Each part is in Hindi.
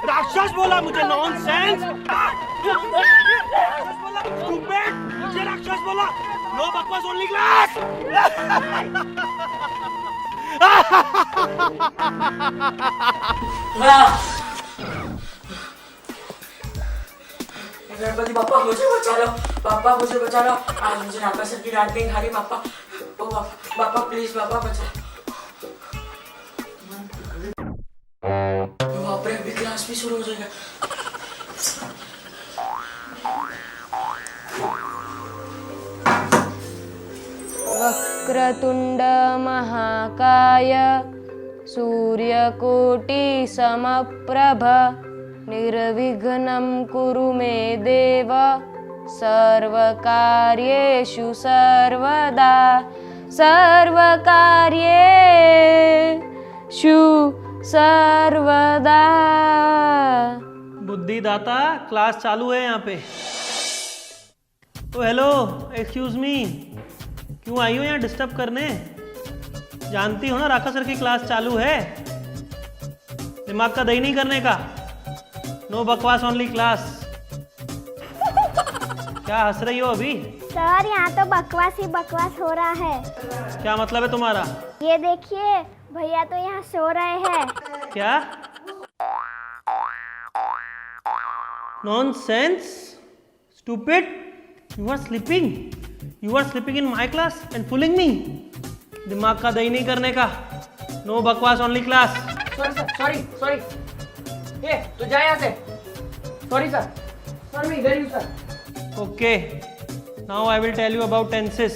राक्षस बोला मुझे, नॉनसेंस। स्टूपिड, मुझे राक्षस बोला। नो बकवास, ओनली क्लास। गणपति पापा मुझे बचा लो, पापा मुझे बचा लो। आज मुझे नाका सर की डांट नहीं खानी पापा। ओ पापा प्लीज पापा बचा। बाप रे, अभी क्लास भी शुरू हो जाएगा। वक्रतुंड महाकाय सूर्यकोटि समप्रभ निर्विघ्नं कुरु मे देव सर्वकार्येषु सर्वदा सर्वकार्येषु सर्वदा। बुद्धिदाता, क्लास चालू है यहाँ पे। ओ हेलो, एक्सक्यूज मी, क्यों आई हो यहाँ डिस्टर्ब करने? जानती हो ना राका सर की क्लास चालू है। दिमाग का दही नहीं करने का। नो बकवास, ओनली क्लास। क्या हंस रही हो अभी? सर यहाँ तो बकवास ही बकवास हो रहा है। क्या मतलब है तुम्हारा? ये देखिए भैया तो यहाँ सो रहे हैं। क्या? Nonsense, stupid, you are sleeping. You are sleeping in my class and fooling me. दिमाग का दही नहीं करने का। नो बकवास, only class. Sorry sir, sorry. ये तू जा यहाँ से। सॉरी सर, सर मैं इधर ही हूँ sir. Okay, now I will tell you about tenses.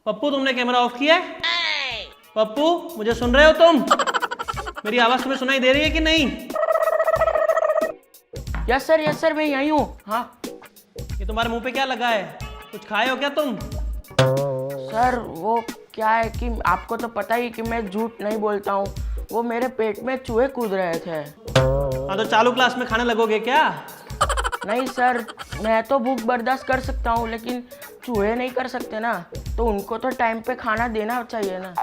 Pappu तुमने कैमरा ऑफ किया है? पप्पू, मुझे सुन रहे हो तुम? मेरी आवाज तुम्हें सुनाई दे रही है कि नहीं? यस सर मैं यहीं हूँ। हाँ ये तुम्हारे मुंह पे क्या लगा है? कुछ खाए हो क्या तुम? सर वो क्या है कि आपको तो पता ही कि मैं झूठ नहीं बोलता हूँ। वो मेरे पेट में चूहे कूद रहे थे। हाँ तो चालू क्लास में खाने लगोगे क्या? नहीं सर, मैं तो भूख बर्दाश्त कर सकता हूँ लेकिन चूहे नहीं कर सकते ना, तो उनको तो टाइम पे खाना देना चाहिए ना।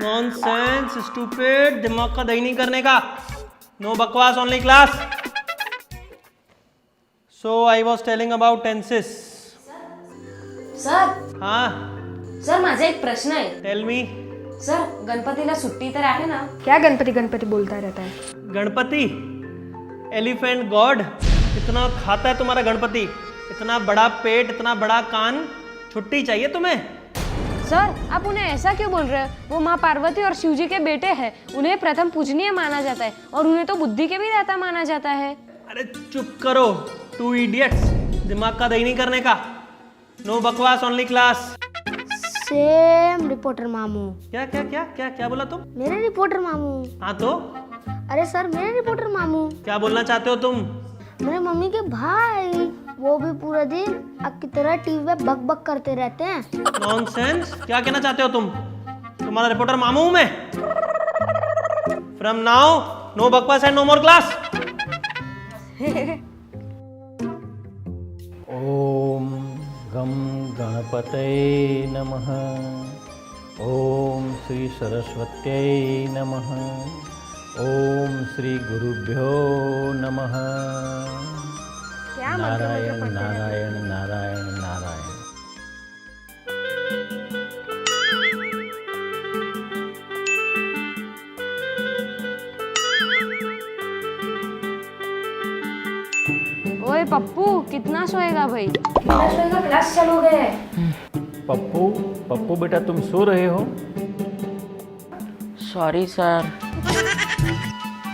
नॉनसेंस, स्टूपिड, दिमाग का दही नहीं करने का। नो बकवास, only class. So I was telling about tenses. Sir हाँ सर माझा एक प्रश्न आहे। Tell me. सर गणपतीला सुट्टी तर आहे ना? क्या गणपति बोलता रहता है? Ganpati, elephant God. इतना खाता है तुम्हारा गणपति, इतना बड़ा पेट, इतना बड़ा कान, छुट्टी चाहिए तुम्हें? सर आप उन्हें ऐसा क्यों बोल रहे हैं? वो माँ पार्वती और शिव जी के बेटे हैं, उन्हें प्रथम पूजनीय माना जाता है और उन्हें तो बुद्धि के भी दाता माना जाता है। अरे चुप करो, टू इडियट्स। दिमाग का दही नहीं करने का। नो बकवास, ओनली क्लास। सेम रिपोर्टर मामू। क्या क्या क्या क्या क्या बोला तुम? मेरे रिपोर्टर मामू। हाँ तो अरे सर मेरे रिपोर्टर मामू। क्या बोलना चाहते हो तुम? मेरे मम्मी के भाई, वो भी पूरा दिन आपकी तरह टीवी पे बक बक करते रहते हैं। नॉनसेंस, क्या कहना चाहते हो तुम? तुम्हारा रिपोर्टर मामू हूं मैं। फ्रॉम नाउ नो बकवास एंड नो मोर क्लास। ओम गम गणपतये नमः। ओम श्री सरस्वत्यै नमः। ओम श्री गुरुभ्यो नमः। क्या नारायण नारायण नारायण नारायण। ओए पप्पू, कितना सोएगा भाई? क्लास चालू हो गया है। पप्पू बेटा तुम सो रहे हो? Sorry sir.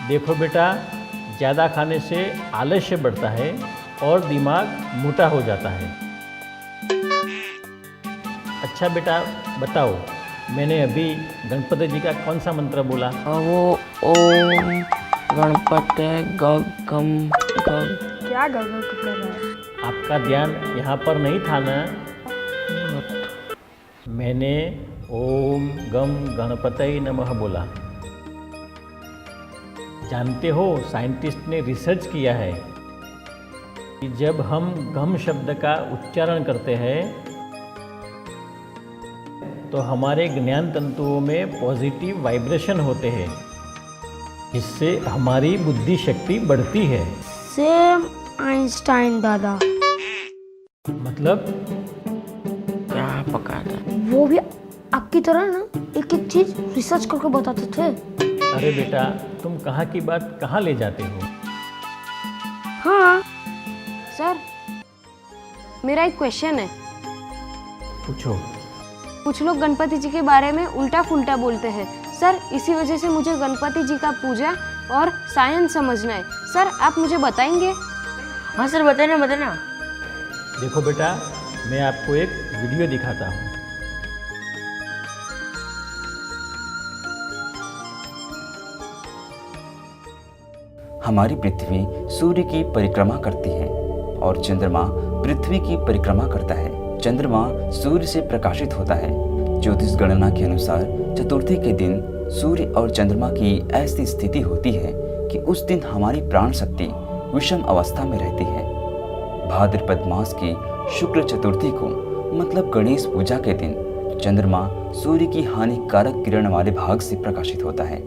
देखो बेटा, ज़्यादा खाने से आलस्य बढ़ता है और दिमाग मोटा हो जाता है। अच्छा बेटा बताओ, मैंने अभी गणपति जी का कौन सा मंत्र बोला? वो ओम गणपते गम गम। क्या गड़बड़ कर रहा है? आपका ध्यान यहाँ पर नहीं था ना? मैंने ओम गम गणपतये नमः बोला। जानते हो साइंटिस्ट ने रिसर्च किया है कि जब हम गम शब्द का उच्चारण करते हैं तो हमारे ज्ञान तंतुओं में पॉजिटिव वाइब्रेशन होते हैं, इससे हमारी बुद्धि शक्ति बढ़ती है। सेम आइंस्टाइन दादा, मतलब क्या पका था? वो भी आपकी तरह ना एक एक चीज रिसर्च करके बताते थे। अरे बेटा, तुम कहाँ की बात कहाँ ले जाते हो? हाँ, सर मेरा एक क्वेश्चन है। पूछो। कुछ लोग गणपति जी के बारे में उल्टा फुल्टा बोलते हैं सर, इसी वजह से मुझे गणपति जी का पूजा और साइंस समझना है। सर आप मुझे बताएंगे? हाँ सर, बताना बताना। देखो बेटा, मैं आपको एक वीडियो दिखाता हूँ। हमारी पृथ्वी सूर्य की परिक्रमा करती है और चंद्रमा पृथ्वी की परिक्रमा करता है। चंद्रमा सूर्य से प्रकाशित होता है। ज्योतिष गणना के अनुसार चतुर्थी के दिन सूर्य और चंद्रमा की ऐसी स्थिति होती है कि उस दिन हमारी प्राण शक्ति विषम अवस्था में रहती है। भाद्रपद मास की शुक्ल चतुर्थी को मतलब गणेश पूजा के दिन चंद्रमा सूर्य की हानिकारक किरण वाले भाग से प्रकाशित होता है।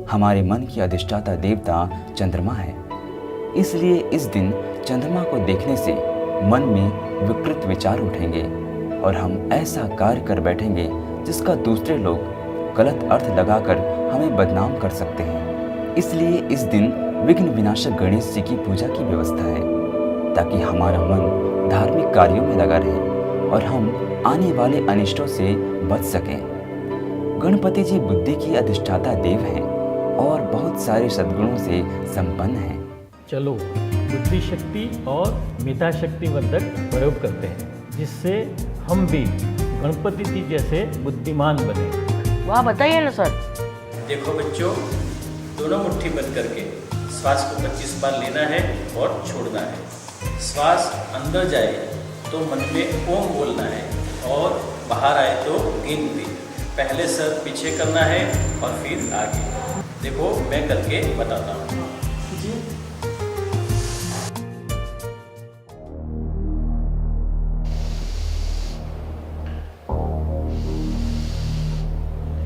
हमारे मन की अधिष्ठाता देवता चंद्रमा है, इसलिए इस दिन चंद्रमा को देखने से मन में विकृत विचार उठेंगे और हम ऐसा कार्य कर बैठेंगे जिसका दूसरे लोग गलत अर्थ लगाकर हमें बदनाम कर सकते हैं। इसलिए इस दिन विघ्न विनाशक गणेश जी की पूजा की व्यवस्था है ताकि हमारा मन धार्मिक कार्यों में लगा रहे और हम आने वाले अनिष्टों से बच सकें। गणपति जी बुद्धि की अधिष्ठाता देव हैं और बहुत सारे सद्गुणों से संपन्न हैं। चलो बुद्धि शक्ति और मेधा शक्ति वर्धक प्रयोग करते हैं, जिससे हम भी गणपति जी जैसे बुद्धिमान बने। वाह, बताइए ना सर। देखो बच्चों, दोनों मुट्ठी बंद करके श्वास को 25 बार लेना है और छोड़ना है। श्वास अंदर जाए तो मन में ओम बोलना है और बाहर आए तो गिनती। पहले सर पीछे करना है और फिर आगे। देखो मैं करके बताता हूँ।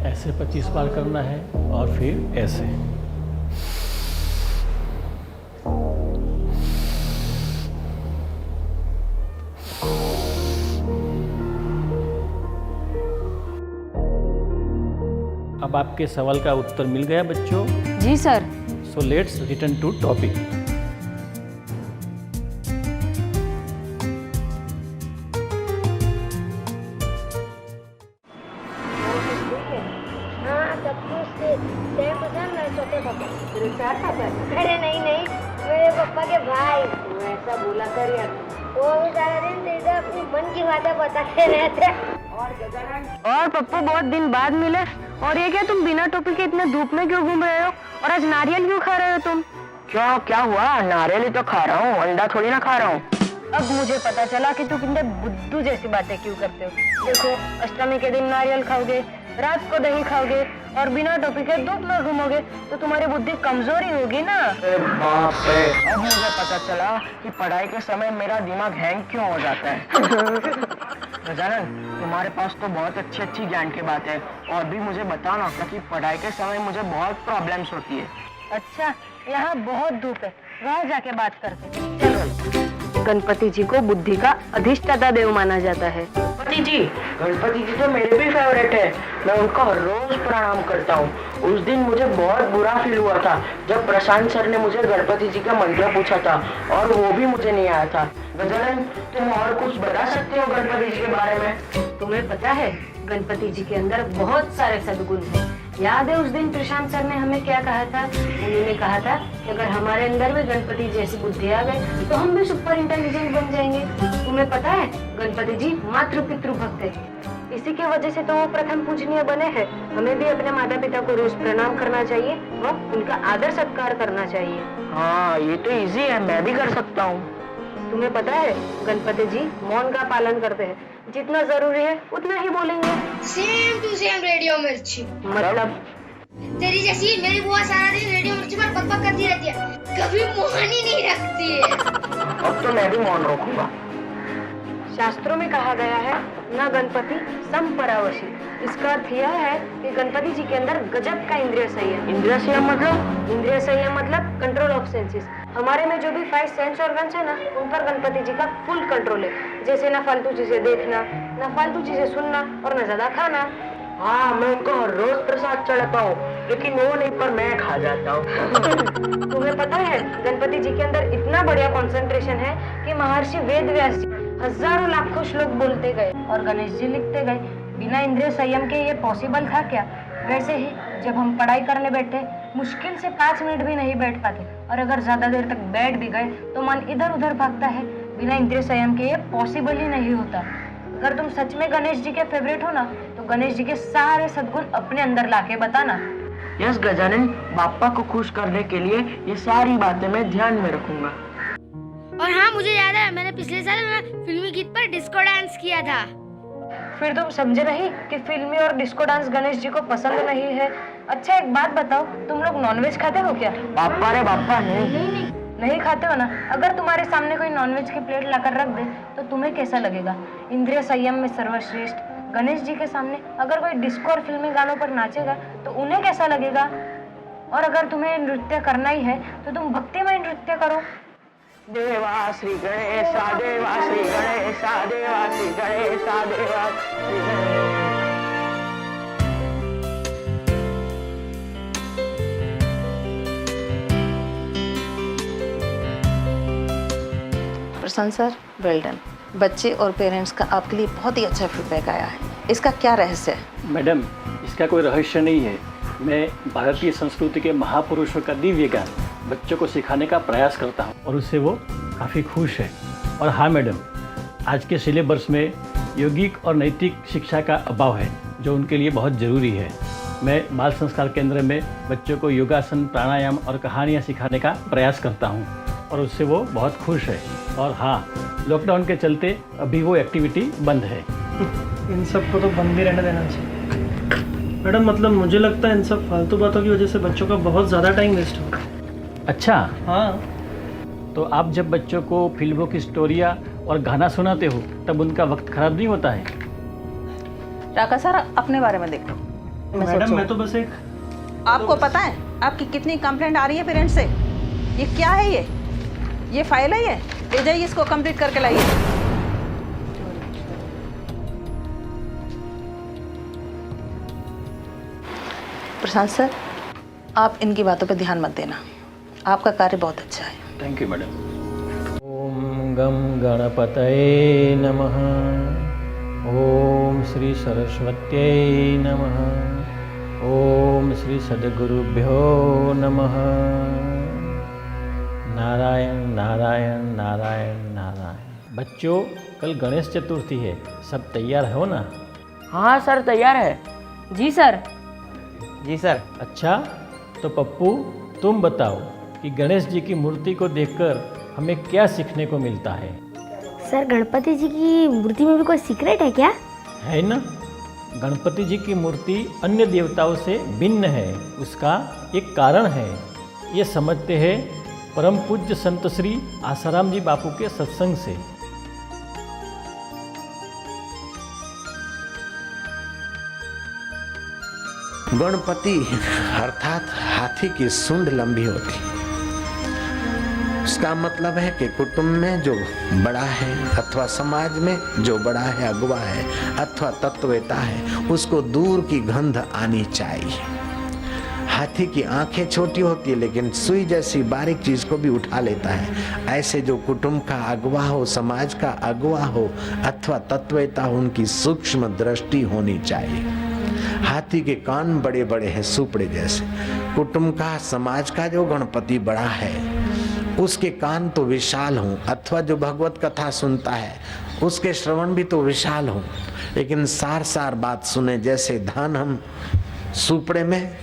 ऐसे 25 बार करना है और फिर ऐसे। अब आपके सवाल का उत्तर मिल गया बच्चों? जी sir. So let's return to topic. अरे नहीं नहीं, मेरे पापा के भाई। ऐसा बोला कर यार, वो भी सारा दिन इधर अपनी मन की बातें बताते रहते। और पप्पू बहुत दिन बाद मिले। और ये क्या, तुम बिना टोपी के इतने धूप में क्यों घूम रहे हो? और आज नारियल क्यों खा रहे हो तुम? क्यों, क्या हुआ? नारियल ही तो खा रहा हूँ, अंडा थोड़ी ना खा रहा हूँ। अब मुझे पता चला कि तू कितने बुद्धू जैसी बातें क्यों करते हो। देखो, अष्टमी के दिन नारियल खाओगे, रात को दही खाओगे और बिना टोपी के धूप में घूमोगे तो तुम्हारी बुद्धि कमजोरी होगी ना। बाप रे, अब मुझे पता चला कि पढ़ाई के समय मेरा दिमाग हैंग क्यों हो जाता है। गजानन, तुम्हारे पास तो बहुत अच्छी अच्छी ज्ञान की बात है, और भी मुझे बताओ ना, क्योंकि पढ़ाई के समय मुझे बहुत प्रॉब्लम्स होती है। अच्छा, यहाँ बहुत धूप है, वहाँ जाके बात करते हैं। चलो। गणपति जी को बुद्धि का अधिष्ठाता देव माना जाता है। गणपति जी तो मेरे भी फेवरेट है। मैं उनका रोज प्रणाम करता हूँ। उस दिन मुझे बहुत बुरा फील हुआ था जब प्रशांत सर ने मुझे गणपति जी का मंत्र पूछा था और वो भी मुझे नहीं आया था। गजानन, तुम और कुछ बता सकते हो गणपति जी के बारे में? तुम्हें पता है, गणपति जी के अंदर बहुत सारे सद्गुण हैं। याद है उस दिन प्रशांत सर ने हमें क्या कहा था? उन्होंने कहा था कि अगर हमारे अंदर भी गणपति जैसी बुद्धि आ गई तो हम भी सुपर इंटेलिजेंट बन जाएंगे। तुम्हें पता है, गणपति जी मातृ पितृ भक्त है, इसी की वजह से तो वो प्रथम पूजनीय बने हैं। हमें भी अपने माता पिता को रोज प्रणाम करना चाहिए और उनका आदर सत्कार करना चाहिए। हाँ, ये तो इजी है, मैं भी कर सकता हूँ। तुम्हें पता है, गणपति जी मौन का पालन करते हैं, जितना जरूरी है उतना ही बोलेंगे। सेम टू सेम रेडियो मिर्ची। मतलब तेरी जैसी मेरी बुआ सारा दिन रेडियो मिर्ची पर बकबक करती रहती है, कभी मोहन ही नहीं रखती है। अब तो मैं भी मौन रखूंगा। शास्त्रों में कहा गया है न गणपति संपरावशी। इसका अर्थ यह है कि गणपति जी के अंदर गजब का इंद्रिय संयम। इंद्रिय संयम मतलब? इंद्रिय संयम मतलब कंट्रोल ऑफ सेंसेस। हमारे में जो भी 5 सेंस ऑर्गन्स है ना, उन पर गणपति जी का फुल कंट्रोल है। जैसे ना फालतू चीजें देखना, ना फालतू चीजें सुनना और ना ज्यादा खाना। हाँ, मैं उनको हर रोज प्रसाद चढ़ाता हूँ, लेकिन वो नहीं पर मैं खा जाता हूँ। तुम्हें पता है गणपति जी के अंदर इतना बढ़िया कंसंट्रेशन है कि महर्षि वेद व्यास जी हजारों लाखों श्लोक बोलते गए और गणेश जी लिखते गए। बिना इंद्रिय संयम के ये पॉसिबल था क्या? वैसे ही जब हम पढ़ाई करने बैठे मुश्किल से 5 मिनट भी नहीं बैठ पाते, और अगर ज्यादा देर तक बैठ भी गए तो मन इधर उधर भागता है। बिना इंद्रिय संयम के ये पॉसिबल ही नहीं होता। अगर तुम सच में गणेश जी के फेवरेट हो ना, तो गणेश जी के सारे सद्गुण अपने अंदर लाके बताना। यस गजानन, बापा को खुश करने के लिए ये सारी बातें मैं ध्यान में रखूंगा। और हाँ, मुझे याद है मैंने पिछले साल फिल्मी गीत पर डिस्को डांस किया था। फिर तुम समझे नहीं कि फिल्मी और डिस्को डांस गणेश जी को पसंद नहीं है। अच्छा एक बात बताओ, तुम लोग नॉनवेज खाते हो क्या? बापा रे बापा, नहीं खाते हो ना? अगर तुम्हारे सामने कोई नॉनवेज की प्लेट लाकर रख दे तो तुम्हें कैसा लगेगा? इंद्रिय संयम में सर्वश्रेष्ठ गणेश जी के सामने अगर कोई डिस्को और फिल्मी गानों पर नाचेगा तो उन्हें कैसा लगेगा? और अगर तुम्हें नृत्य करना ही है तो तुम भक्तिमय नृत्य करो। देवा श्री गणेशा, देवा श्री गणेशा, देवा श्री गणेशा, देवा श्री गणेशा। प्रशांत सर, वेल डन। बच्चे और पेरेंट्स का आपके लिए बहुत ही अच्छा फीडबैक आया है। इसका क्या रहस्य है? मैडम, इसका कोई रहस्य नहीं है। मैं भारतीय संस्कृति के महापुरुषों का दिव्य ज्ञान बच्चों को सिखाने का प्रयास करता हूँ और उससे वो काफ़ी खुश है। और हाँ मैडम, आज के सिलेबस में यौगिक और नैतिक शिक्षा का अभाव है, जो उनके लिए बहुत ज़रूरी है। मैं बाल संस्कार केंद्र में बच्चों को योगासन, प्राणायाम और कहानियाँ सिखाने का प्रयास करता हूँ और उससे वो बहुत खुश है। और हाँ, लॉकडाउन के चलते अभी वो एक्टिविटी बंद है। इन सब को तो बंद ही रहने देना चाहिए मैडम। मतलब मुझे लगता है इन सब फालतू बातों की वजह से बच्चों का बहुत ज़्यादा टाइम वेस्ट हो रहा है। अच्छा, हाँ। तो आप जब बच्चों को फिल्मों की स्टोरियाँ और गाना सुनाते हो तब उनका वक्त खराब नहीं होता है? राका सर, अपने बारे में देखो। मैडम मैं तो बस एक, आपको पता है आपकी कितनी कंप्लेंट आ रही है पेरेंट्स से? ये क्या है? ये फाइल है, ये ले जाइए, इसको कंप्लीट करके लाइए। प्रशांत सर, आप इनकी बातों पर ध्यान मत देना। आपका कार्य बहुत अच्छा है। Thank you madam. ओम गम गणपतये नमः। ओम श्री सरस्वत्यै नमः। ओम श्री सद्गुरुभ्यो नमः। नारायण नारायण नारायण नारायण। बच्चों, कल गणेश चतुर्थी है, सब तैयार हो ना? हाँ सर, तैयार है। जी सर। जी सर। अच्छा, तो पप्पू तुम बताओ कि गणेश जी की मूर्ति को देखकर हमें क्या सीखने को मिलता है? सर, गणपति जी की मूर्ति में भी कोई सीक्रेट है क्या? है ना, गणपति जी की मूर्ति अन्य देवताओं से भिन्न है। उसका एक कारण है। ये समझते हैं परम पूज्य संत श्री आसाराम जी बापू के सत्संग से। गणपति अर्थात हाथी की सूंड लंबी होती, उसका मतलब है कि कुटुंब में जो बड़ा है अथवा समाज में जो बड़ा है, अगुवा है अथवा तत्ववेता है, उसको दूर की गंध आनी चाहिए। हाथी की आंखें छोटी होती है लेकिन सुई जैसी बारीक चीज को भी उठा लेता है। ऐसे जो कुटुंब का अगुवा हो, समाज का अगुवा हो अथवा तत्ववेता हो, उनकी सूक्ष्म दृष्टि होनी चाहिए। हाथी के कान बड़े बड़े हैं, सुपड़े जैसे। कुटुंब का, समाज का जो गणपति बड़ा है उसके कान तो विशाल हों, अथवा जो भगवत कथा सुनता है उसके श्रवण भी तो विशाल हों, लेकिन सार सार बात सुने। जैसे धान हम सुपड़े में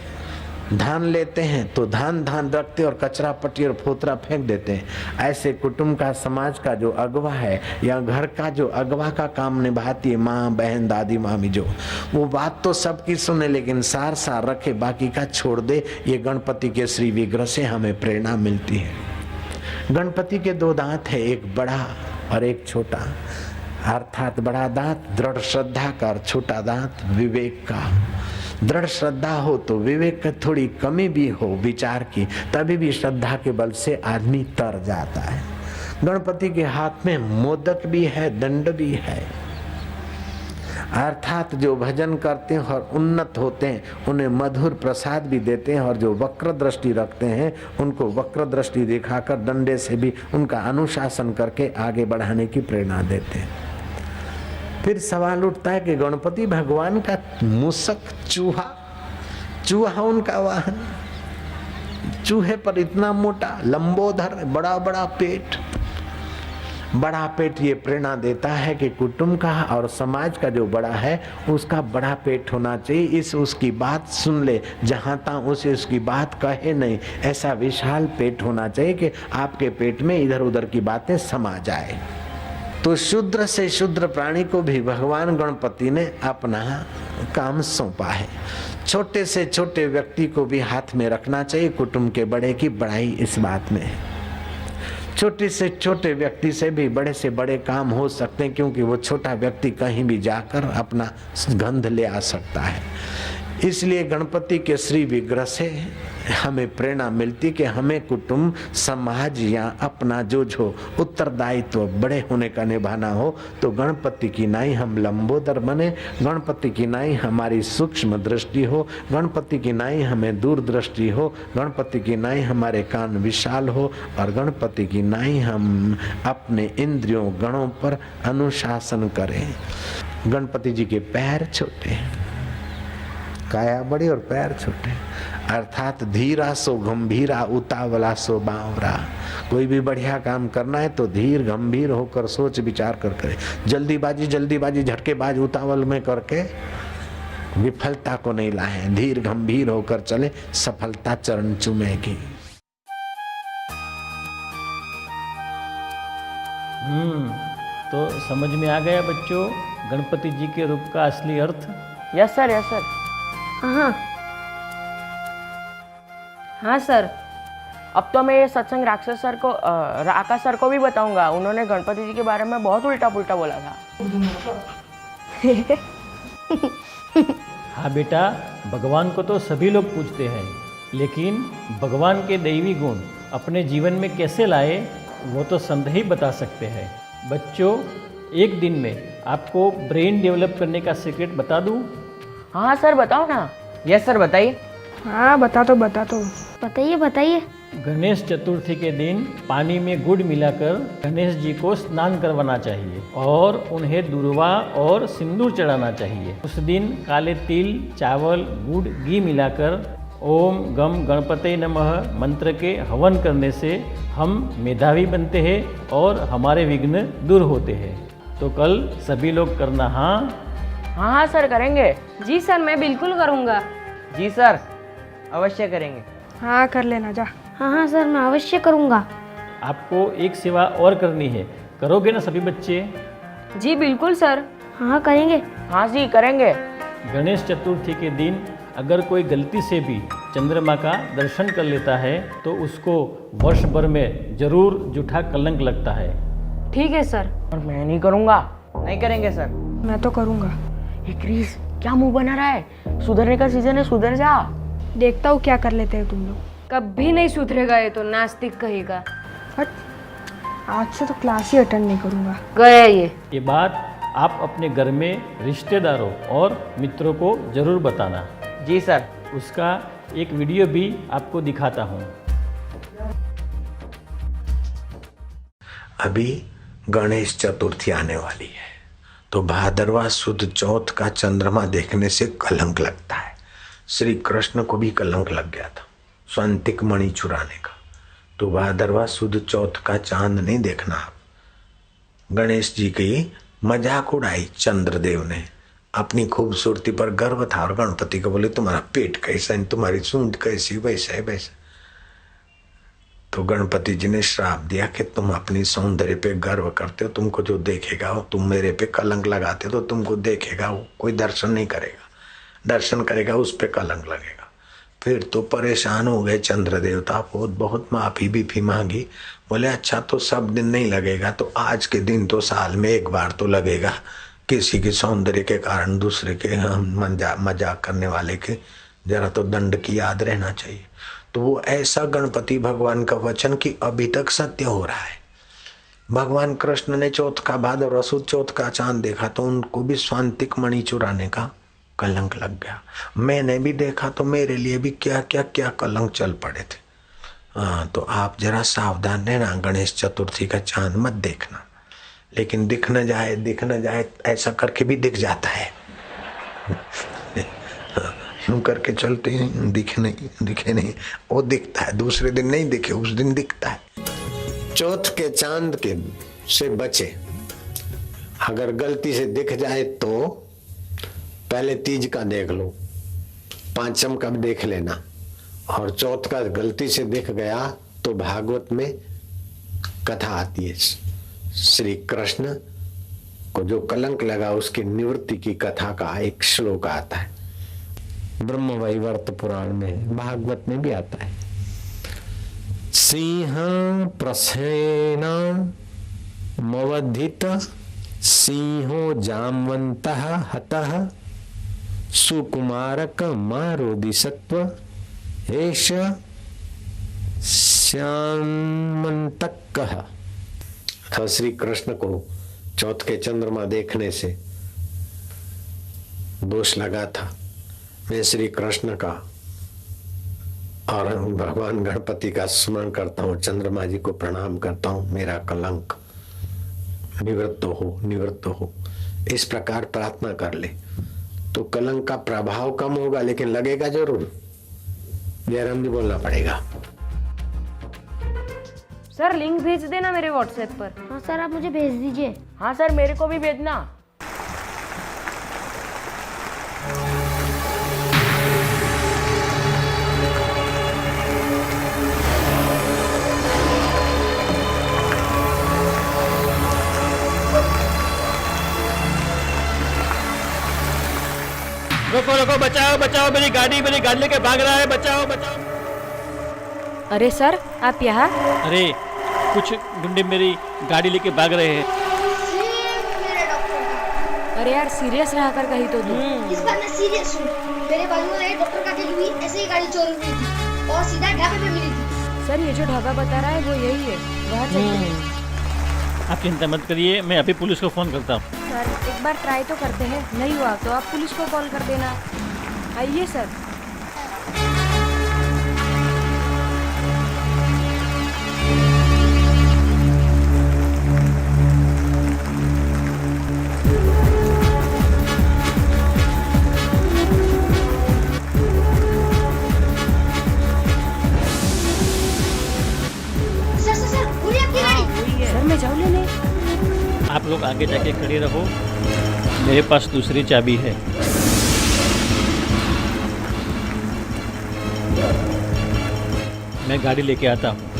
धान लेते हैं तो धान धान रखते और कचरा पट्टी और फोतरा फेंक देते हैं, ऐसे कुटुंब का, समाज का जो अगवा है या घर का जो अगवा का काम निभाती है माँ, बहन, दादी, मामी, जो वो बात तो सबकी सुने लेकिन सार सार रखे, बाकी का छोड़ दे। ये गणपति के श्री विग्रह से हमें प्रेरणा मिलती है। गणपति के दो दांत है, एक बड़ा और एक छोटा, अर्थात बड़ा दांत दृढ़ श्रद्धा का और छोटा दांत विवेक का। दृढ़ श्रद्धा हो तो विवेक की थोड़ी कमी भी हो विचार की, तभी भी श्रद्धा के बल से आदमी तर जाता है। गणपति के हाथ में मोदक भी है, दंड भी है, अर्थात जो भजन करते हैं और उन्नत होते हैं उन्हें मधुर प्रसाद भी देते हैं, और जो वक्र दृष्टि रखते हैं उनको वक्र दृष्टि दिखाकर डंडे से भी उनका अनुशासन करके आगे बढ़ाने की प्रेरणा देते हैं। फिर सवाल उठता है कि गणपति भगवान का मूसक चूहा उनका वाहन, चूहे पर इतना मोटा लंबोदर बड़ा बड़ा पेट, बड़ा पेट ये प्रेरणा देता है कि कुटुंब का और समाज का जो बड़ा है उसका बड़ा पेट होना चाहिए। इस उसकी बात सुन ले, जहाँ तहाँ उसे उसकी बात कहे नहीं, ऐसा विशाल पेट होना चाहिए कि आपके पेट में इधर उधर की बातें समा जाए। तो शूद्र से शूद्र प्राणी को भी भगवान गणपति ने अपना काम सौंपा है। छोटे से छोटे व्यक्ति को भी हाथ में रखना चाहिए, कुटुंब के बड़े की बड़ाई इस बात में है। छोटे से छोटे व्यक्ति से भी बड़े से बड़े काम हो सकते हैं, क्योंकि वो छोटा व्यक्ति कहीं भी जाकर अपना गंध ले आ सकता है। इसलिए गणपति के श्री विग्रह से हमें प्रेरणा मिलती कि हमें कुटुंब समाज या अपना जो उत्तरदायित्व बड़े होने का निभाना हो तो गणपति की नाई हम लंबोदर बने, गणपति की नाई हमारी सूक्ष्म दृष्टि हो, गणपति की नाई हमें दूरदृष्टि हो, गणपति की नाई हमारे कान विशाल हो, और गणपति की नाई हम अपने इंद्रियों गणों पर अनुशासन करें। गणपति जी के पैर छोटे, काया बड़ी और पैर छोटे, अर्थात धीरा सो गंभीरा उतावला सो बावरा। कोई भी बढ़िया काम करना है तो धीर गंभीर होकर सोच विचार कर करे। जल्दीबाजी झटकेबाज उतावल में करके विफलता को नहीं लाए, धीर गंभीर होकर चले, सफलता चरण चूमेगी। तो समझ में आ गया बच्चों गणपति जी के रूप का असली अर्थ? Yes sir, yes sir. हाँ सर। अब तो मैं ये सत्संग राक्षस सर को आकाश सर को भी बताऊंगा, उन्होंने गणपति जी के बारे में बहुत उल्टा पुल्टा बोला था। हाँ बेटा, भगवान को तो सभी लोग पूजते हैं, लेकिन भगवान के दैवी गुण अपने जीवन में कैसे लाए वो तो संत ही बता सकते हैं। बच्चों, एक दिन में आपको ब्रेन डेवलप करने का सीक्रेट बता दूं? हाँ सर, बताओ ना। यस सर, बताइए। हाँ बता तो बताइए। गणेश चतुर्थी के दिन पानी में गुड़ मिलाकर गणेश जी को स्नान करवाना चाहिए और उन्हें दूर्वा और सिंदूर चढ़ाना चाहिए। उस दिन काले तिल, चावल, गुड़, घी मिलाकर ओम गम गणपते नमः मंत्र के हवन करने से हम मेधावी बनते हैं और हमारे विघ्न दूर होते हैं। तो कल सभी लोग करना। हाँ सर, करेंगे। जी सर, मैं बिल्कुल करूँगा। जी सर, अवश्य करेंगे। हाँ कर लेना जा। हाँ सर, मैं अवश्य करूँगा। आपको एक सेवा और करनी है, करोगे ना सभी बच्चे? जी बिल्कुल सर। हाँ करेंगे। हाँ जी, करेंगे। गणेश चतुर्थी के दिन अगर कोई गलती से भी चंद्रमा का दर्शन कर लेता है तो उसको वर्ष भर में जरूर जूठा कलंक लगता है। ठीक है सर। और मैं नहीं करूँगा। नहीं करेंगे सर। मैं तो करूँगा। ये क्रिस, क्या मुंह बना रहा है? सुधरने का सीजन है, सुधर जा। देखता हूँ क्या कर लेते हैं तुम लोग। कभी नहीं सुधरेगा ये तो, नास्तिक कहेगा। हट, आज से तो क्लास ही अटेंड नहीं करूँगा। गया ये बात आप अपने घर में रिश्तेदारों और मित्रों को जरूर बताना। जी सर। उसका एक वीडियो भी आपको दिखाता हूँ। अभी गणेश चतुर्थी आने वाली है तो भादरवा सुद चौथ का चंद्रमा देखने से कलंक लगता है। श्री कृष्ण को भी कलंक लग गया था स्वांतिक मणि चुराने का। तो भादरवा सुद चौथ का चांद नहीं देखना आप। गणेश जी की मजाक उड़ाई चंद्रदेव ने, अपनी खूबसूरती पर गर्व था और गणपति को बोले तुम्हारा पेट कैसा है, तुम्हारी सूंड कैसी, वैसा है वैसा। तो गणपति जी ने श्राप दिया कि तुम अपनी सौंदर्य पे गर्व करते हो, तुमको जो देखेगा वो, तुम मेरे पे कलंक लगाते हो तो तुमको देखेगा वो कोई दर्शन नहीं करेगा, दर्शन करेगा उस पे कलंक लगेगा। फिर तो परेशान हो गए चंद्र देवता, बहुत माफी भी मांगी। बोले अच्छा तो सब दिन नहीं लगेगा, तो आज के दिन तो साल में एक बार तो लगेगा। किसी के सौंदर्य के कारण दूसरे के मजाक करने वाले के जरा तो दंड की याद रहना चाहिए। तो वो ऐसा गणपति भगवान का वचन कि अभी तक सत्य हो रहा है। भगवान कृष्ण ने चौथ का भाद्र असुद चौथ का चांद देखा तो उनको भी स्वांतिक मणि चुराने का कलंक लग गया। मैंने भी देखा तो मेरे लिए भी क्या कलंक चल पड़े थे। तो आप जरा सावधान रहना, गणेश चतुर्थी का चांद मत देखना। लेकिन दिख न जाए ऐसा करके भी दिख जाता है। यूं करके चलते हैं, दिखे नहीं, वो दिखता है। दूसरे दिन नहीं दिखे, उस दिन दिखता है। चौथ के चांद के से बचे। अगर गलती से दिख जाए तो पहले तीज का देख लो, पांचम का भी देख लेना, और चौथ का गलती से दिख गया तो भागवत में कथा आती है। श्री कृष्ण को जो कलंक लगा उसकी निवृत्ति की कथा का एक श्लोक आता है। ब्रह्म वैवर्त पुराण में, भागवत में भी आता है। सिंह प्रसेन मवधित सिंहो जामवंतः हतः सुकुमारक मारोदि सत्व एष श्यामंतकः। तो श्री कृष्ण को चौथ के चंद्रमा देखने से दोष लगा था। मैं श्री कृष्ण का और भगवान गणपति का स्मरण करता हूँ, चंद्रमा जी को प्रणाम करता हूँ, मेरा कलंक निवृत्त हो। इस प्रकार प्रार्थना कर ले तो कलंक का प्रभाव कम होगा, लेकिन लगेगा जरूर। जयराम जी बोलना पड़ेगा। सर लिंक भेज देना मेरे व्हाट्सएप पर। हाँ सर, आप मुझे भेज दीजिए। हाँ सर, मेरे को भी भेजना। रोको, बचाओ, मेरी गाड़ी लेके भाग रहा है, बचाओ। अरे सर, आप यहाँ? अरे कुछ गुंडे मेरी गाड़ी लेके भाग रहे हैं। अरे यार, सीरियस रहा कर कहीं तो तू। इस बार मैं सीरियस हूँ। मेरे बाजू में डॉक्टर का दिल हुई ऐसे ही गाड़ी चोरी हुई थी और सीधा ढाबे पे मिली थी। सर, ये जो ढाबा बता रहा है वो यही है, वहाँ चलिए। आप चिंता मत करिए, मैं अभी पुलिस को फोन करता हूँ। सर, एक बार ट्राई तो करते हैं, नहीं हुआ तो आप पुलिस को कॉल कर देना। आइए सर। सर, मैं जाऊँ लेने? आप लोग आगे जाके खड़े रहो, मेरे पास दूसरी चाबी है। मैं गाड़ी लेके आता हूँ।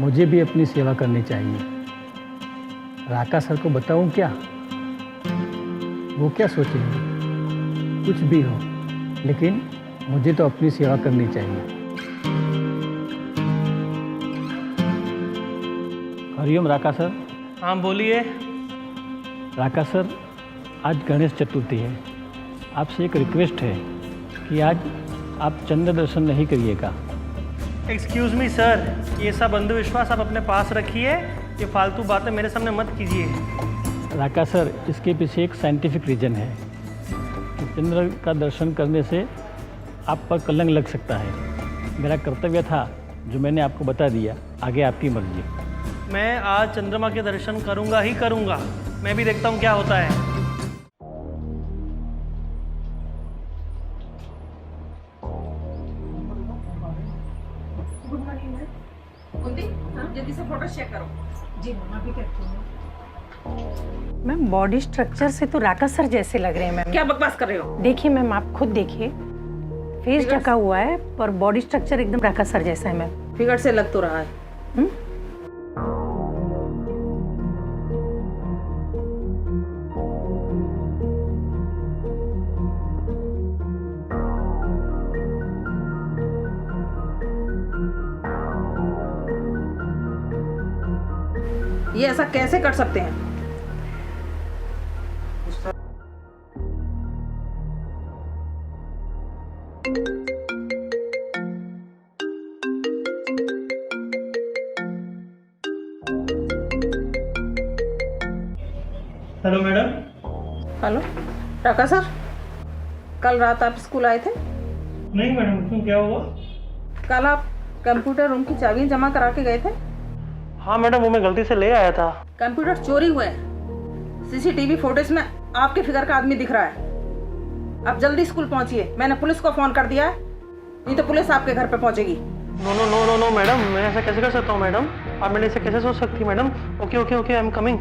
मुझे भी अपनी सेवा करनी चाहिए। राका सर को बताऊं क्या? वो क्या सोचेंगे? कुछ भी हो, लेकिन मुझे तो अपनी सेवा करनी चाहिए। हरिओम राका सर। हाँ बोलिए। राका सर, आज गणेश चतुर्थी है। आपसे एक रिक्वेस्ट है कि आज आप चंद्र दर्शन नहीं करिएगा। एक्सक्यूज़ मी सर, ये सब अंधविश्वास आप अपने पास रखिए, ये फालतू बातें मेरे सामने मत कीजिए। राका सर, इसके पीछे एक साइंटिफिक रीज़न है कि चंद्र का दर्शन करने से आप पर कलंक लग सकता है। मेरा कर्तव्य था जो मैंने आपको बता दिया, आगे आपकी मर्जी। मैं आज चंद्रमा के दर्शन करूंगा ही करूंगा। मैं भी देखता हूँ क्या होता है। जल्दी से फोटो चेक करो। जी मम्मा भी करती हूँ। मैम, बॉडी स्ट्रक्चर से तो राका सर जैसे लग रहे हैं मैम। क्या बकवास कर रहे हो? देखिए मैम, आप खुद देखिए, फेस ढका हुआ है पर बॉडी स्ट्रक्चर एकदम राका सर जैसा है मैम। फिगर से लग तो रहा है। ये ऐसा कैसे कर सकते हैं? Hello madam. हेलो राका सर, कल रात आप स्कूल आए थे? नहीं मैडम, क्यों, क्या हुआ? कल आप कंप्यूटर रूम की चाबी जमा करा के गए थे? हाँ मैडम, वो मैं गलती से ले आया था। कंप्यूटर चोरी हुए हैं। सीसीटीवी फुटेज में आपके फिगर का आदमी दिख रहा है। आप जल्दी स्कूल पहुंचिए, मैंने पुलिस को फोन कर दिया है, नहीं तो पुलिस आपके घर पे पहुंचेगी। No no no no no madam, मैं ऐसा कैसे कर सकता हूँ मैडम? आप मेरे से कैसे सोच सकती madam? Okay okay okay, I am coming.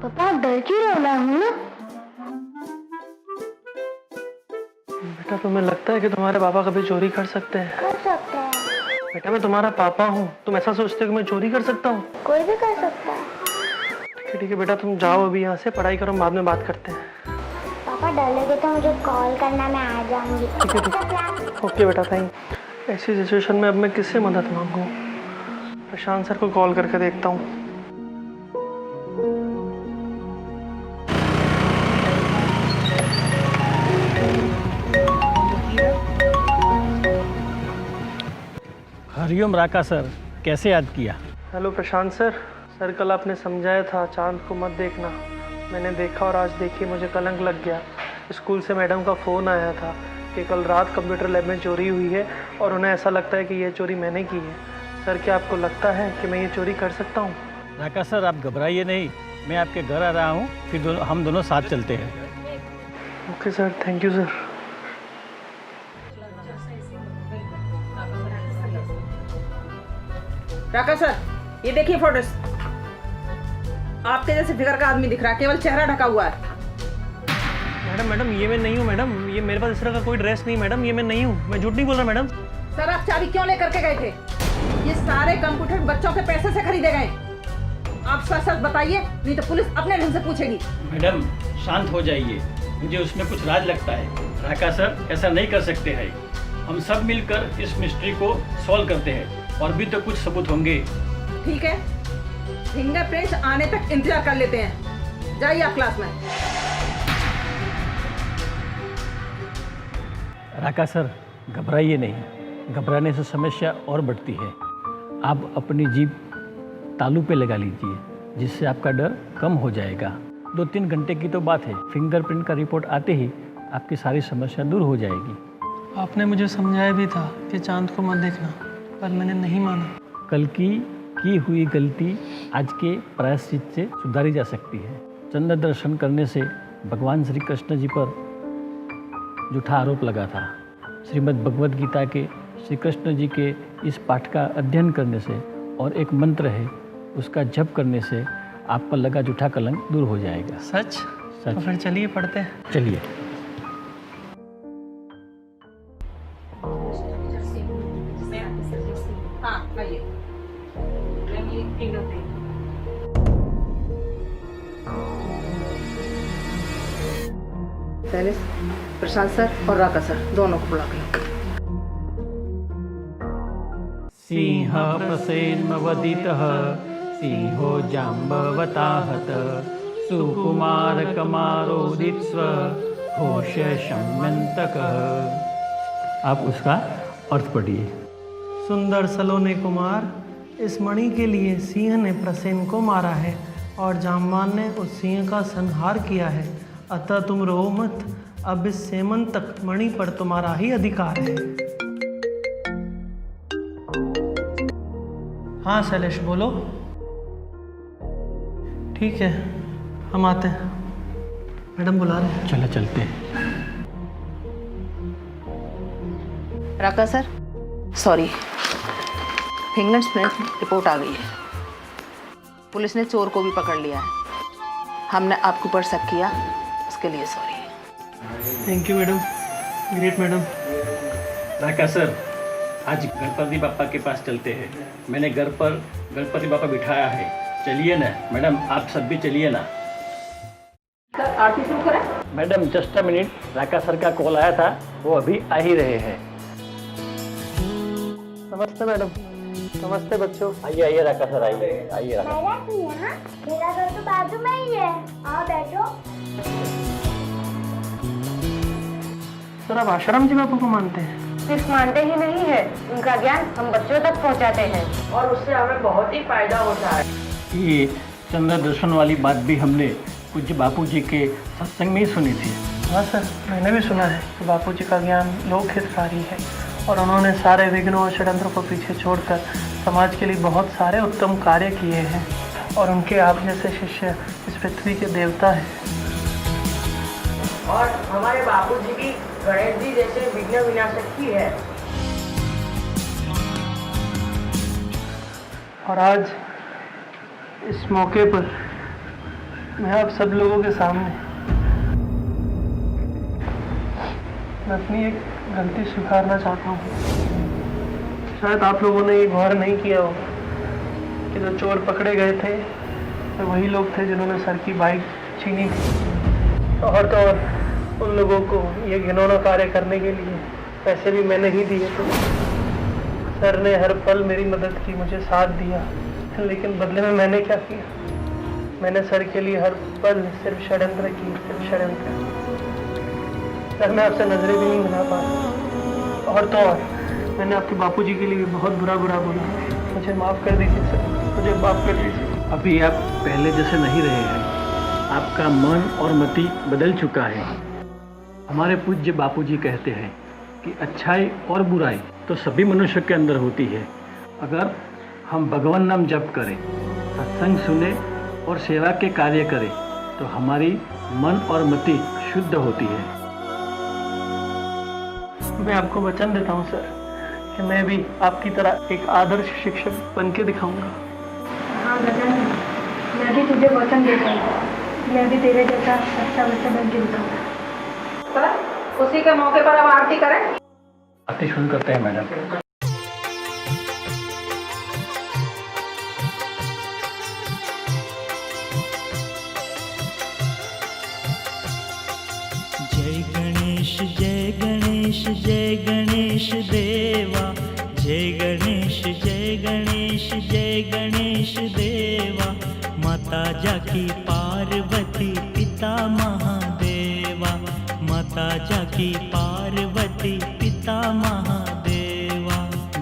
पापा, आप डर क्यों रहा हूँ ना? बेटा, तुम्हें लगता है कि तुम्हारे पापा कभी चोरी कर सकते हैं? कर सकता है। बेटा, मैं तुम्हारा पापा हूँ, तुम ऐसा सोचते हो कि मैं चोरी कर सकता हूँ? कोई भी कर सकता है। ठीक है बेटा, तुम जाओ अभी यहाँ से, पढ़ाई करो, बाद में बात करते हैं। पापा डर लगे तो मुझे कॉल करना, मैं आ जाऊंगी। ओके बेटा, थैंक। ऐसी सिचुएशन में अब मैं किससे मदद मांगूं? प्रशांत सर को कॉल करके देखता हूँ। हरिओम राका सर, कैसे याद किया? हेलो प्रशांत सर। सर, कल आपने समझाया था चांद को मत देखना, मैंने देखा और आज देखिए मुझे कलंक लग गया। स्कूल से मैडम का फ़ोन आया था कि कल रात कंप्यूटर लैब में चोरी हुई है और उन्हें ऐसा लगता है कि यह चोरी मैंने की है। सर, क्या आपको लगता है कि मैं ये चोरी कर सकता हूँ? राका सर, आप घबराइए नहीं, मैं आपके घर आ रहा हूँ, फिर हम दोनों साथ चलते हैं। Okay sir, thank you sir. Raka sir, ये देखिए फोटोज, आपके जैसे फिगर का आदमी दिख रहा है, केवल चेहरा ढका हुआ है। मैडम, ये मैं नहीं हूँ मैडम, ये मेरे पास इस तरह का कोई ड्रेस नहीं मैडम, ये मैं नहीं हूँ, मैं झूठ नहीं बोल रहा मैडम। सर, आप चाबी क्यों लेकर के गए थे? ये सारे कंप्यूटर बच्चों के पैसे से खरीदे गए। आप सच सच बताइए, नहीं तो पुलिस अपने ढंग से पूछेगी। मैडम, शांत हो जाइए, मुझे उसमें कुछ राज लगता है। राका सर, ऐसा नहीं कर सकते हैं, हम सब मिलकर इस मिस्ट्री को सॉल्व करते हैं और भी तो कुछ सबूत होंगे। ठीक है, फिंगरप्रिंट्स आने तक इंतजार कर लेते हैं। जाइए आप क्लास में। राका सर, घबराइए नहीं, घबराने से समस्या और बढ़ती है। आप अपनी जीभ तालू पे लगा लीजिए, जिससे आपका डर कम हो जाएगा। 2-3 घंटे की तो बात है, फिंगरप्रिंट का रिपोर्ट आते ही आपकी सारी समस्या दूर हो जाएगी। आपने मुझे समझाया भी था कि चांद को मत देखना, पर मैंने नहीं माना। कल की हुई गलती आज के प्रायश्चित से सुधारी जा सकती है। चंद्र दर्शन करने से भगवान श्री कृष्ण जी पर झूठा आरोप लगा था। श्रीमद् भगवद गीता के श्री कृष्ण जी के इस पाठ का अध्ययन करने से और एक मंत्र है उसका जप करने से आप पर लगा झूठा कलंक दूर हो जाएगा। सच? तो फिर चलिए पढ़ते हैं। चलिए। टेनिस प्रशांत सर और राका सर दोनों को बुला के सिंह प्रसेन्मवदितः सिंहो जाम्बवताहत सुकुमार कमारोदित्स्व होश शम्यन्तकः। आप उसका अर्थ पढ़िए। सुंदर सलोने कुमार, इस मणि के लिए सिंह ने प्रसेन को मारा है और जाम्बान ने उस सिंह का संहार किया है, अतः तुम रो मत, अब इस सेमन तक मणि पर तुम्हारा ही अधिकार है। हाँ शैलेश बोलो। ठीक है हम आते हैं, मैडम बुला रहे हैं। चलो चलते हैं। राका सर सॉरी, फिंगरप्रिंट रिपोर्ट आ गई है। पुलिस ने चोर को भी पकड़ लिया है। हमने आपके ऊपर शक किया, उसके लिए sorry. Thank you madam, great madam. Raka sir, आज गणपति बापा के पास चलते हैं। मैंने घर पर गणपति बापा बिठाया है, चलिए ना। मैडम आप सब भी चलिए ना। सर आरती शुरू करें? Madam just a minute, Raka sir का कॉल आया था, वो अभी आ ही रहे हैं। नमस्ते मैडम। नमस्ते बच्चों। आइए आइए राका सर, आइए आइए राका। मेरा घर तो बाजू में ही है, आओ बैठो। सर आप आश्रम जी बापू को मानते हैं? सिर्फ मानते ही नहीं है, उनका ज्ञान हम बच्चों तक पहुंचाते हैं और उससे हमें बहुत ही फायदा होता है। ये चंद्र दर्शन वाली बात भी हमने पूज्य बापू जी के सत्संग में ही सुनी थी। हाँ सर, मैंने भी सुना है कि बापू जी का ज्ञान लोक हितकारी है और उन्होंने सारे विघ्नों और षड्यंत्रों को पीछे छोड़कर समाज के लिए बहुत सारे उत्तम कार्य किए हैं और उनके आप जैसे शिष्य इस पृथ्वी के देवता हैं। और हमारे बापूजी भी गणेश जी जैसे विघ्न विनाशक ही है। और आज इस मौके पर मैं आप सब लोगों के सामने मैं अपनी एक गलती स्वीकारना चाहता हूँ। शायद आप लोगों ने ये गौर नहीं किया होगा कि जो चोर पकड़े गए थे तो वही लोग थे जिन्होंने सर की बाइक छीनी थी। और तो और उन लोगों को ये घिनौना कार्य करने के लिए पैसे भी मैंने ही दिए थे। सर ने हर पल मेरी मदद की, मुझे साथ दिया, लेकिन बदले में मैंने क्या किया? मैंने सर के लिए हर पल सिर्फ षड्यंत्र की, सिर्फ षड्यंत्र। सर मैं आपसे नजरें भी नहीं मिला पा रहा। और तो और मैंने आपके बापूजी के लिए भी बहुत बुरा बुरा बोला। मुझे माफ़ कर दीजिए सर, मुझे माफ़ कर दीजिए। अभी आप पहले जैसे नहीं रहे हैं, आपका मन और मति बदल चुका है। हमारे पूज्य बापूजी कहते हैं कि अच्छाई और बुराई तो सभी मनुष्य के अंदर होती है। अगर हम भगवान नाम जप करें, सत्संग सुने और सेवा के कार्य करें तो हमारी मन और मति शुद्ध होती है। मैं आपको वचन देता हूँ सर कि मैं भी आपकी तरह एक आदर्श शिक्षक बन के दिखाऊंगा। हाँ गगन, मैं भी तुझे वचन देता हूँ, मैं भी तेरे जैसा अच्छा बच्चा बन के दिखाऊंगा। सर खुशी के मौके पर अब आरती करें। आरती शुरू करते हैं मैडम। जय गणेश जय गणेश जय गणेश देवा, जय गणेश जय गणेश जय गणेश देवा। माता जाकी पार्वती पिता महादेवा, माता जाकी पार्वती पिता महादेवा।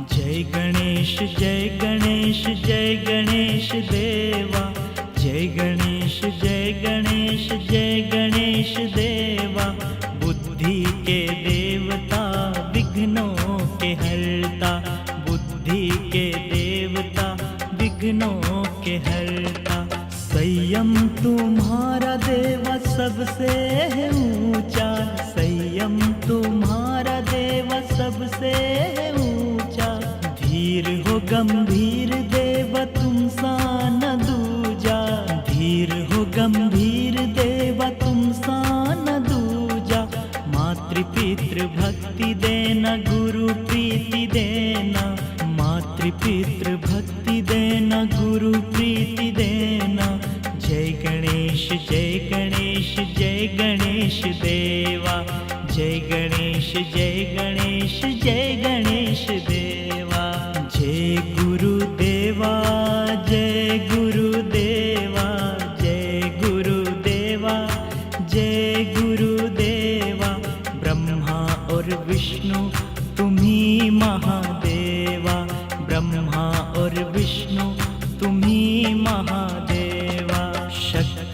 जय गणेश जय गणेश जय गणेश देवा, जय गणेश जय गणेश जय गणेश देवा। बुद्धि के देवता विघ्नों के हरता, बुद्धि के देवता विघ्नों के हरता। संयम तुम्हारा देवा सबसे है ऊंचा, संयम तुम्हारा देवा सबसे है ऊंचा। धीर हो गंभीर देवा तुम सा न दूजा, धीर हो गंभीर देवा तुम सा न दूजा। मातृपितृ भक्ति देना गुरु प्रीति देना, मातृपितृ भक्ति देना गुरु प्रीति देना। जय गणेश जय गणेश जय गणेश देवा।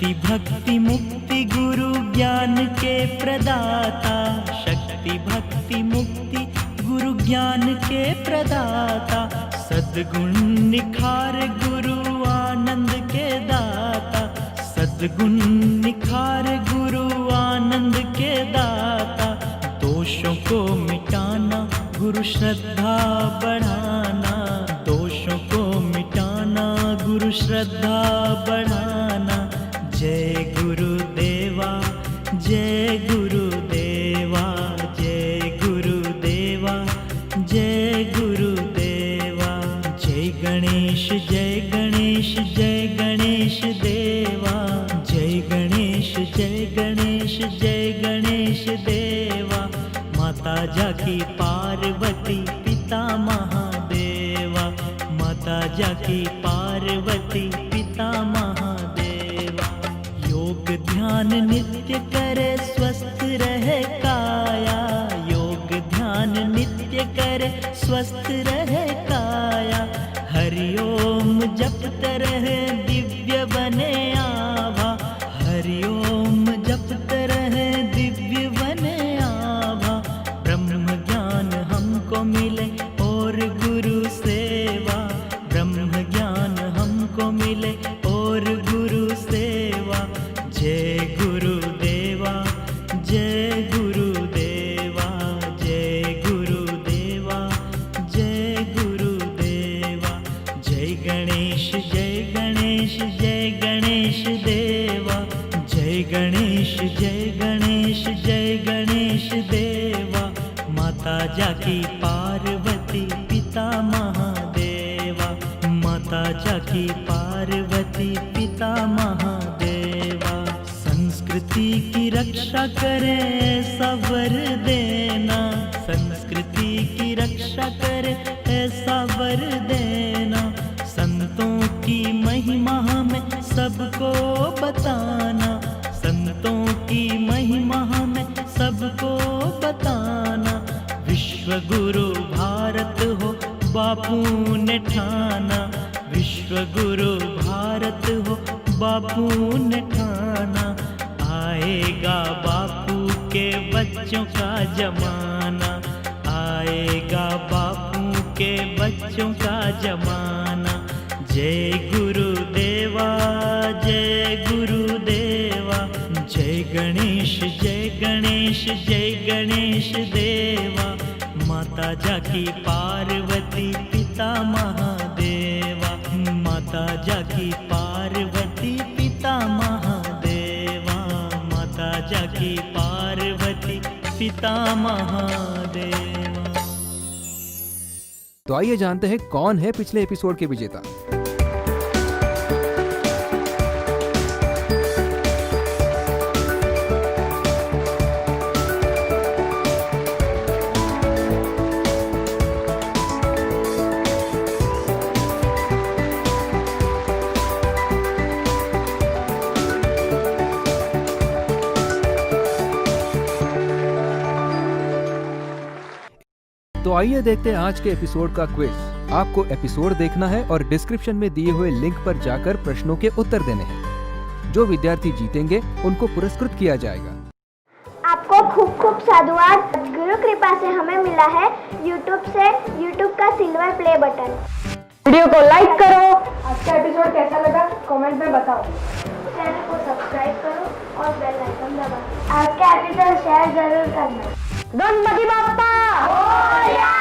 शक्ति भक्ति मुक्ति गुरु ज्ञान के प्रदाता, शक्ति भक्ति मुक्ति गुरु ज्ञान के प्रदाता, सद्गुण निखार गुरु आनंद के दाता, सद्गुण निखार गुरु आनंद के दाता, दोषों को मिटाना गुरु श्रद्धा बढ़ाना, दोषों को मिटाना गुरु श्रद्धा बढ़ाना। जय गुरुदेवा, जय गुरुदेवा, जय गुरुदेवा, जय गुरुदेवा। जय गणेश, जय गणेश, जय गणेश देवा, जय गणेश, जय गणेश, जय गणेश देवा। माता जाकी पार्वती पिता महादेवा, माता जाकी पार्वती पिता महादेवा। योग ध्यान नित्य करे स्वस्थ रहे काया, योग ध्यान नित्य करे स्वस्थ रहे काया। हरिओम जपते रहे दिव्य बने आभा, हरिओम जपते रहे दिव्य बने आभा। ब्रह्म ज्ञान हमको मिले और गुरु सेवा, ब्रह्म ज्ञान हमको मिले और गुरु सेवा। जय गुरुदेवा, जय गुरुदेवा, जय गुरुदेवा, जय गुरुदेवा। जय गणेश, जय गणेश, जय गणेश देवा, जय गणेश, जय गणेश, जय गणेश देवा। माता जाकी पार्वती पिता महादेवा, माता जाकी पार्वती पिता महादेवा। संस्कृति की रक्षा करे ऐसा वर देना, संस्कृति की रक्षा करे ऐसा वर देना। संतों की महिमा हमें सबको बताना, संतों की महिमा हमें सबको बताना। विश्व गुरु भारत हो बापू ने ठाना, विश्व गुरु भारत हो बापू ने ठाना। आएगा बापू के बच्चों का जमाना, आएगा बापू के बच्चों का जमाना। जय गुरुदेवा, जय गुरुदेवा, जय गणेश, जय गणेश, जय गणेश देवा। माता जाकी पार्वती पिता महादेवा, माता जाकी पार्वती पिता महादेवा, माता जाकी पार्वती पिता महादेवा। तो आइए जानते हैं कौन है पिछले एपिसोड के विजेता। तो आइए देखते हैं आज के एपिसोड का क्विज। आपको एपिसोड देखना है और डिस्क्रिप्शन में दिए हुए लिंक पर जाकर प्रश्नों के उत्तर देने हैं। जो विद्यार्थी जीतेंगे उनको पुरस्कृत किया जाएगा। आपको खूब खूब साधुवाद। गुरु कृपा से हमें मिला है यूट्यूब से यूट्यूब का सिल्वर प्ले बटन। वीडियो को लाइक करो। आज का एपिसोड कैसा लगा कमेंट में बताओ। चैनल को सब्सक्राइब करो और बेल आइकन दबाओ। आज का एपिसोड शेयर जरूर करना। गणपति बाप्पा।